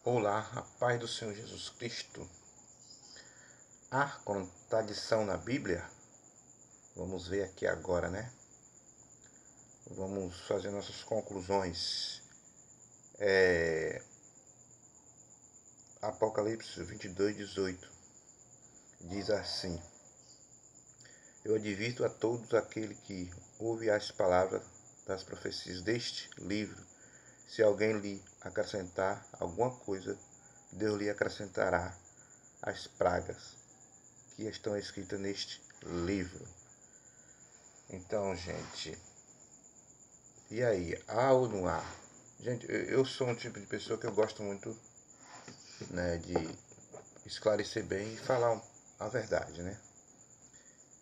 Olá, a paz do Senhor Jesus Cristo. Há contradição na Bíblia? Vamos ver aqui agora, né? Vamos fazer nossas conclusões. Apocalipse 22:18 diz assim: Eu advirto a todos aquele que ouve as palavras das profecias deste livro. Se alguém lhe acrescentar alguma coisa, Deus lhe acrescentará as pragas que estão escritas neste livro. Então, gente, e aí, há ou não há? Gente, eu sou um tipo de pessoa que eu gosto muito, né, de esclarecer bem e falar a verdade, né?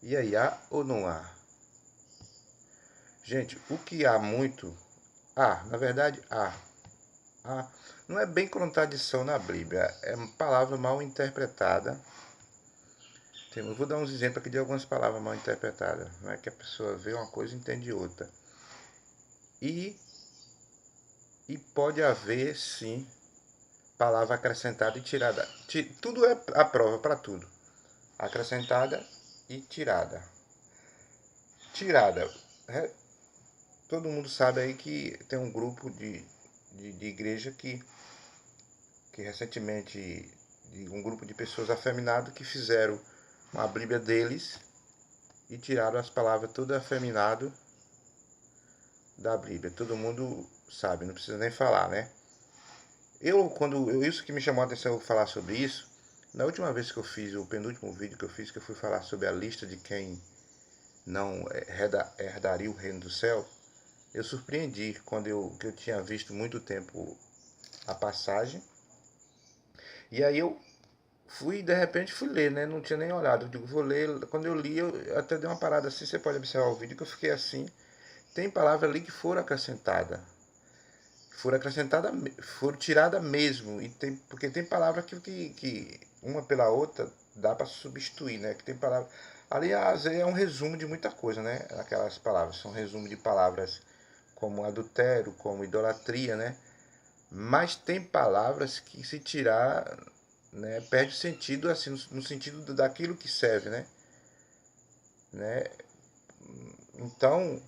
E aí, há ou não há? Gente, o que há muito, há, na verdade, há. Não é bem contradição na Bíblia, é uma palavra mal interpretada. Eu vou dar uns exemplos aqui de algumas palavras mal interpretadas, não é que a pessoa vê uma coisa e entende outra. E pode haver, sim, palavra acrescentada e tirada. Tudo é a prova para tudo. Acrescentada e tirada. Tirada. Todo mundo sabe aí que tem um grupo de igreja que recentemente, um grupo de pessoas afeminadas que fizeram uma Bíblia deles e tiraram as palavras tudo afeminado da Bíblia. Todo mundo sabe, não precisa nem falar, né? Isso que me chamou a atenção eu falar sobre isso, na última vez que eu fiz, o penúltimo vídeo que eu fiz, que eu fui falar sobre a lista de quem não herdaria o reino do céu, eu surpreendi que eu tinha visto muito tempo a passagem, e aí eu de repente fui ler, né? Não tinha nem olhado, eu digo, vou ler, quando eu li, eu até dei uma parada assim, você pode observar o vídeo, que eu fiquei assim, tem palavras ali que foram acrescentadas, foram tiradas mesmo, porque tem palavra que uma pela outra dá para substituir, né? Que tem palavra. Aliás, é um resumo de muita coisa, né? Aquelas palavras são um resumo de palavras como adultério, como idolatria, né? Mas tem palavras que se tirar, né, perde o sentido assim no sentido daquilo que serve, né? Então,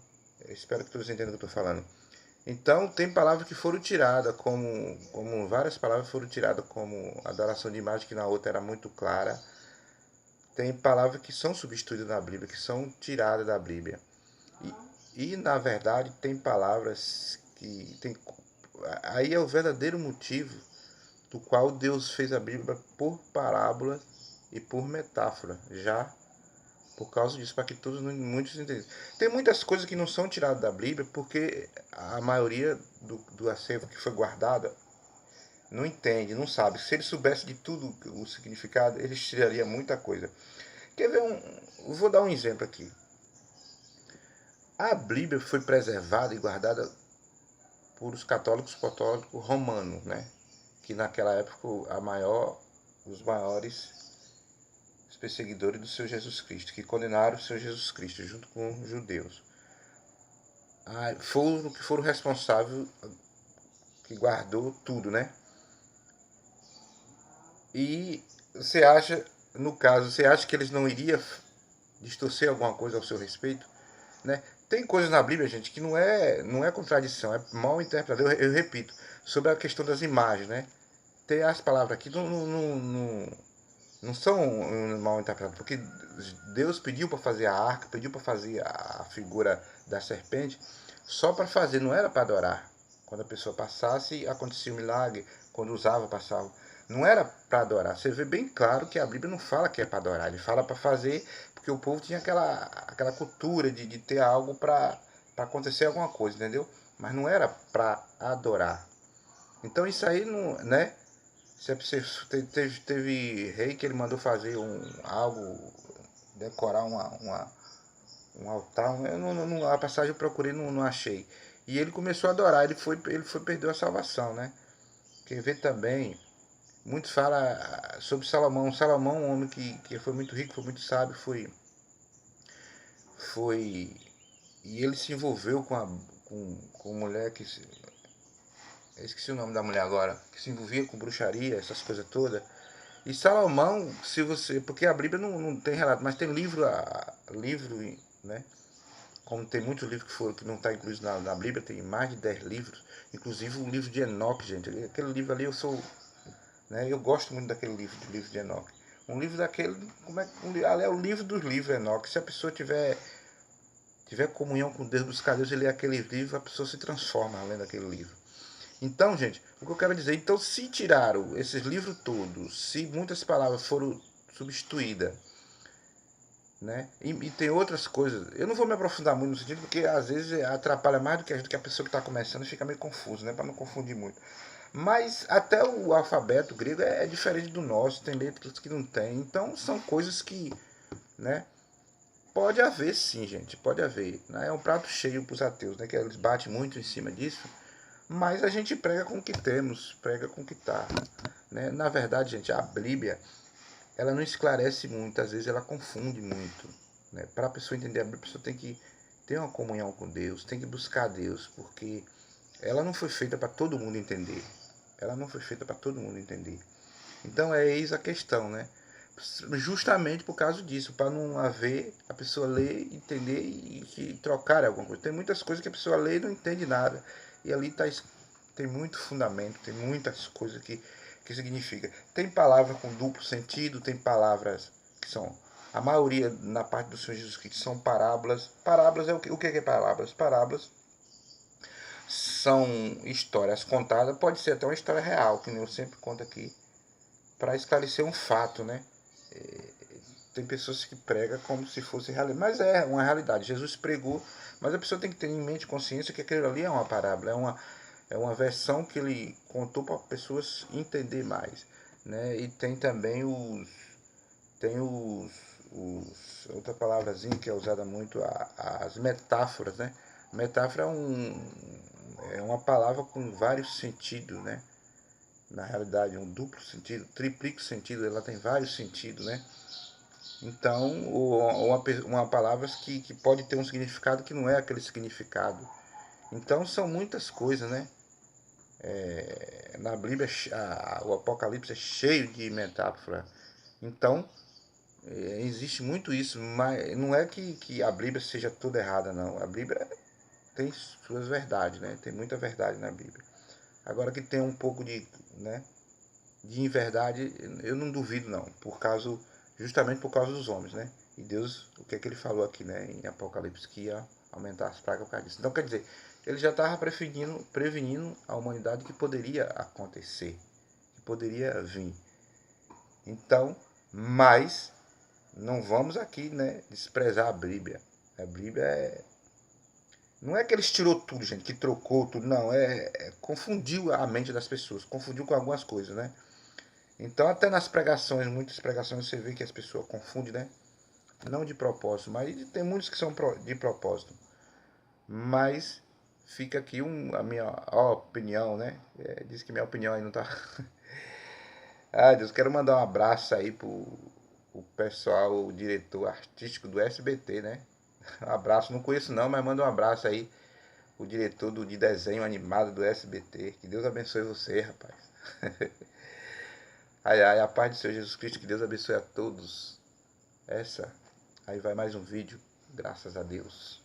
eu espero que todos entendam o que eu estou falando. Então, tem palavras que foram tiradas, como várias palavras foram tiradas, como adoração de imagem, que na outra era muito clara. Tem palavras que são substituídas na Bíblia, que são tiradas da Bíblia. Na verdade, tem palavras que tem. Aí é o verdadeiro motivo do qual Deus fez a Bíblia por parábola e por metáfora, já por causa disso, para que muitos entendam. Tem muitas coisas que não são tiradas da Bíblia, porque a maioria do acervo que foi guardada não entende, não sabe. Se ele soubesse de tudo o significado, ele tiraria muita coisa. Quer ver vou dar um exemplo aqui. A Bíblia foi preservada e guardada por os católicos romanos, né? Que naquela época os maiores perseguidores do Senhor Jesus Cristo, que condenaram o Senhor Jesus Cristo junto com os judeus. Foram responsáveis, que guardou tudo, né? E você acha que eles não iriam distorcer alguma coisa ao seu respeito, né? Tem coisas na Bíblia, gente, que não é contradição, é mal interpretado. Eu repito, sobre a questão das imagens, né? Tem as palavras aqui não são mal interpretadas, porque Deus pediu para fazer a arca, pediu para fazer a figura da serpente, só para fazer, não era para adorar. Quando a pessoa passasse, acontecia um milagre, quando usava, passava. Não era para adorar. Você vê bem claro que a Bíblia não fala que é para adorar, ele fala para fazer, porque o povo tinha aquela cultura de ter algo para acontecer alguma coisa, entendeu? Mas não era para adorar. Então isso aí, não, né? Teve rei que ele mandou fazer algo, decorar um altar. A passagem eu procurei, não achei. E ele começou a adorar, ele foi perdeu a salvação, né? Quem vê também, muitos falam sobre Salomão. Salomão, um homem que foi muito rico, foi muito sábio, e ele se envolveu com mulher eu esqueci o nome da mulher agora, que se envolvia com bruxaria, essas coisas todas. E Salomão, se você. Porque a Bíblia não tem relato, mas tem livro, né? Como tem muitos livros que não está incluído na Bíblia, tem mais de 10 livros, inclusive o livro de Enoque, gente. Aquele livro ali eu sou. Né, eu gosto muito daquele livro de Enoque. Um livro daquele. Como é, ali é o livro dos livros, Enoque. Se a pessoa tiver comunhão com Deus, buscar Deus e ler aquele livro, a pessoa se transforma lendo aquele livro. Então, gente, o que eu quero dizer, então se tiraram esses livros todos, se muitas palavras foram substituídas, né? E tem outras coisas. Eu não vou me aprofundar muito no sentido, porque às vezes atrapalha mais do que a pessoa que está começando, fica meio confuso, né? Para não confundir muito. Mas até o alfabeto grego é diferente do nosso, tem letras que não tem. Então são coisas que, né? Pode haver sim, gente, pode haver. Né? É um prato cheio para os ateus, né? Que eles batem muito em cima disso. Mas a gente prega com o que temos, prega com o que está. Né? Na verdade, gente, a Bíblia, ela não esclarece muito, às vezes ela confunde muito. Né? Para a pessoa entender a Bíblia, a pessoa tem que ter uma comunhão com Deus, tem que buscar Deus, porque ela não foi feita para todo mundo entender. Ela não foi feita para todo mundo entender. Então é eis a questão, né? Justamente por causa disso, para não haver a pessoa ler, entender e trocar alguma coisa. Tem muitas coisas que a pessoa lê e não entende nada. E ali tem muito fundamento, tem muitas coisas que significa. Tem palavras com duplo sentido, tem palavras que são. A maioria na parte do Senhor Jesus Cristo são parábolas. Parábolas é o que é parábolas? Parábolas são histórias contadas, pode ser até uma história real, que eu sempre conto aqui, para esclarecer um fato, né? Tem pessoas que pregam como se fosse realidade, mas é uma realidade. Jesus pregou, mas a pessoa tem que ter em mente, consciência que aquilo ali é uma parábola, é uma versão que ele contou para pessoas entender mais, né? E tem também outra palavrazinha que é usada muito, as metáforas, né? Metáfora é uma palavra com vários sentidos, né? Na realidade, um duplo sentido, triplicado sentido, ela tem vários sentidos, né? Então, uma palavra que pode ter um significado que não é aquele significado. Então, são muitas coisas, né? Na Bíblia, o Apocalipse é cheio de metáfora. Então, existe muito isso, mas não é que a Bíblia seja toda errada, não. A Bíblia tem suas verdades, né? Tem muita verdade na Bíblia. Agora que tem um pouco né, de inverdade, eu não duvido não, justamente por causa dos homens, né? E Deus, o que é que ele falou aqui, né, em Apocalipse, que ia aumentar as pragas por causa disso. Então, quer dizer, ele já estava prevenindo a humanidade que poderia acontecer, que poderia vir. Então, mas não vamos aqui, né, desprezar a Bíblia. A Bíblia não é que eles tirou tudo, gente, que trocou tudo, não, confundiu a mente das pessoas, confundiu com algumas coisas, né? Então, até nas pregações, muitas pregações você vê que as pessoas confundem, né? Não de propósito, mas tem muitos que são de propósito. Mas fica aqui a minha opinião, né? Diz que minha opinião aí não tá. Ah, Deus, quero mandar um abraço aí o pessoal, o diretor artístico do SBT, né? Um abraço, não conheço não, mas manda um abraço aí, o diretor de desenho animado do SBT. Que Deus abençoe você, rapaz. Ai, ai, a paz do Senhor Jesus Cristo, que Deus abençoe a todos. Aí vai mais um vídeo, graças a Deus.